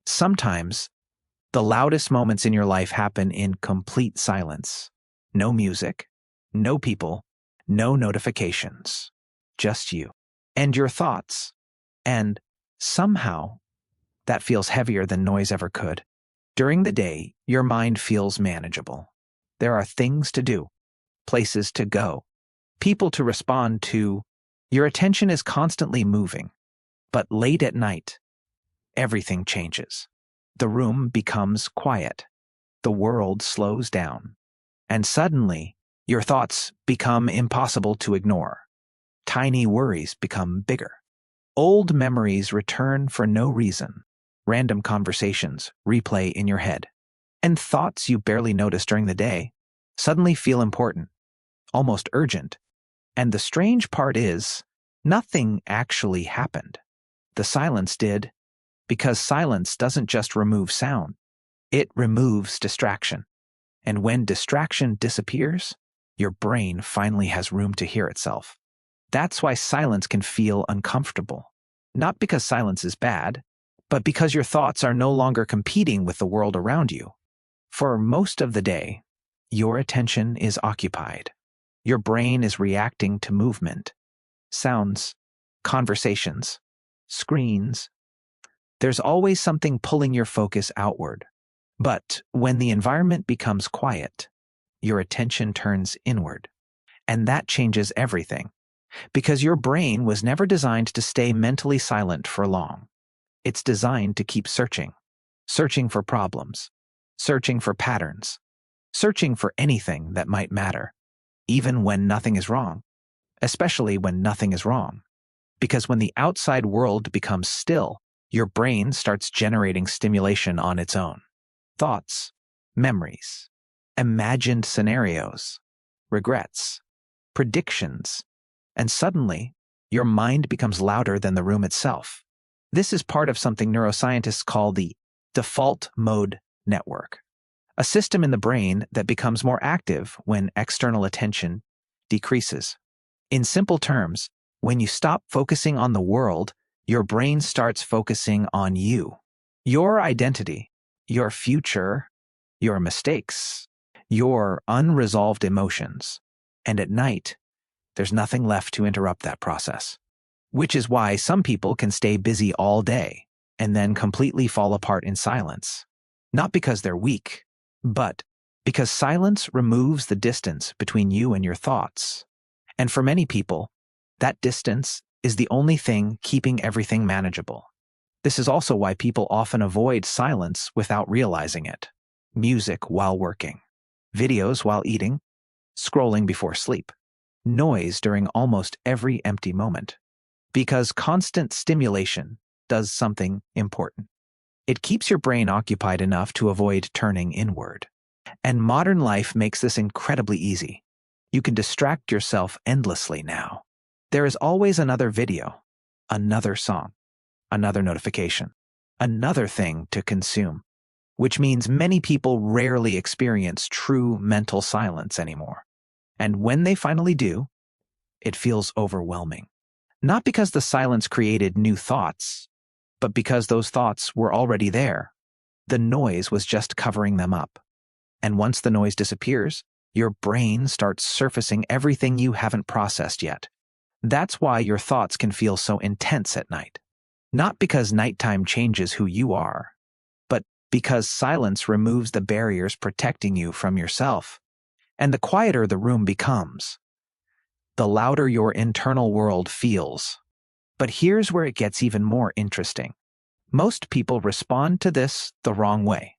Sometimes, the loudest moments in your life happen in complete silence. No music, no people, no notifications. Just you and your thoughts. And somehow, that feels heavier than noise ever could. During the day, your mind feels manageable. There are things to do, places to go, people to respond to. Your attention is constantly moving. But late at night, everything changes. The room becomes quiet. The world slows down. And suddenly, your thoughts become impossible to ignore. Tiny worries become bigger. Old memories return for no reason. Random conversations replay in your head. And thoughts you barely noticed during the day suddenly feel important, almost urgent. And the strange part is, nothing actually happened. The silence did, because silence doesn't just remove sound, it removes distraction. And when distraction disappears, your brain finally has room to hear itself. That's why silence can feel uncomfortable. Not because silence is bad, but because your thoughts are no longer competing with the world around you. For most of the day, your attention is occupied. Your brain is reacting to movement, sounds, conversations, screens. There's always something pulling your focus outward. But when the environment becomes quiet, your attention turns inward. And that changes everything. Because your brain was never designed to stay mentally silent for long. It's designed to keep searching. Searching for problems. Searching for patterns. Searching for anything that might matter. Even when nothing is wrong. Especially when nothing is wrong. Because when the outside world becomes still, your brain starts generating stimulation on its own. Thoughts, memories, imagined scenarios, regrets, predictions, and suddenly, your mind becomes louder than the room itself. This is part of something neuroscientists call the default mode network, a system in the brain that becomes more active when external attention decreases. In simple terms, when you stop focusing on the world, your brain starts focusing on you, your identity, your future, your mistakes, your unresolved emotions. And at night, there's nothing left to interrupt that process. Which is why some people can stay busy all day and then completely fall apart in silence. Not because they're weak, but because silence removes the distance between you and your thoughts. And for many people, that distance is the only thing keeping everything manageable. This is also why people often avoid silence without realizing it. Music while working, videos while eating, scrolling before sleep, noise during almost every empty moment. Because constant stimulation does something important. It keeps your brain occupied enough to avoid turning inward. And modern life makes this incredibly easy. You can distract yourself endlessly now. There is always another video, another song, another notification, another thing to consume, which means many people rarely experience true mental silence anymore. And when they finally do, it feels overwhelming. Not because the silence created new thoughts, but because those thoughts were already there. The noise was just covering them up. And once the noise disappears, your brain starts surfacing everything you haven't processed yet. That's why your thoughts can feel so intense at night. Not because nighttime changes who you are, but because silence removes the barriers protecting you from yourself. And the quieter the room becomes, the louder your internal world feels. But here's where it gets even more interesting. Most people respond to this the wrong way.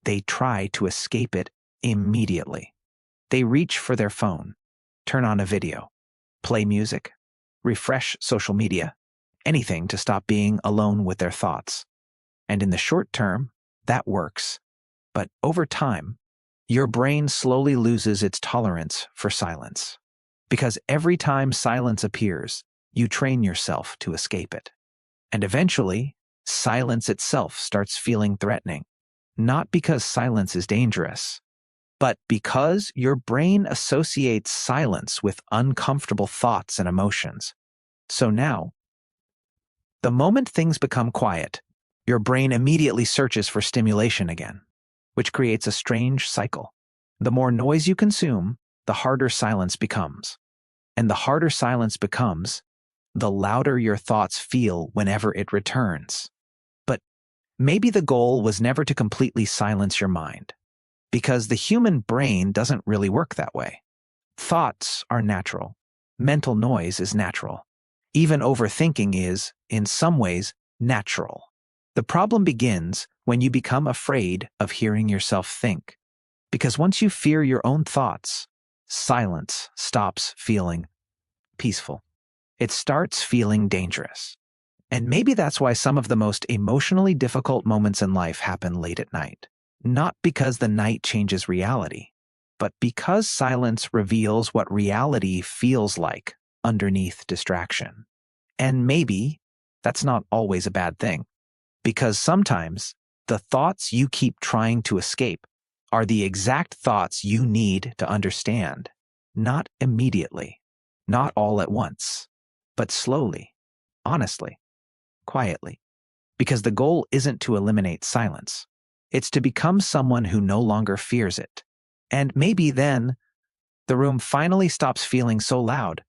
They try to escape it immediately. They reach for their phone, turn on a video, play music, refresh social media, anything to stop being alone with their thoughts. And in the short term, that works. But over time, your brain slowly loses its tolerance for silence. Because every time silence appears, you train yourself to escape it. And eventually, silence itself starts feeling threatening. Not because silence is dangerous, but because your brain associates silence with uncomfortable thoughts and emotions. So now, the moment things become quiet, your brain immediately searches for stimulation again, which creates a strange cycle. The more noise you consume, the harder silence becomes. And the harder silence becomes, the louder your thoughts feel whenever it returns. But maybe the goal was never to completely silence your mind, because the human brain doesn't really work that way. Thoughts are natural. Mental noise is natural. Even overthinking is, in some ways, natural. The problem begins when you become afraid of hearing yourself think. Because once you fear your own thoughts, silence stops feeling peaceful. It starts feeling dangerous. And maybe that's why some of the most emotionally difficult moments in life happen late at night. Not because the night changes reality, but because silence reveals what reality feels like underneath distraction. And maybe that's not always a bad thing, because sometimes the thoughts you keep trying to escape are the exact thoughts you need to understand, not immediately, not all at once, but slowly, honestly, quietly. Because the goal isn't to eliminate silence. It's to become someone who no longer fears it. And maybe then, the room finally stops feeling so loud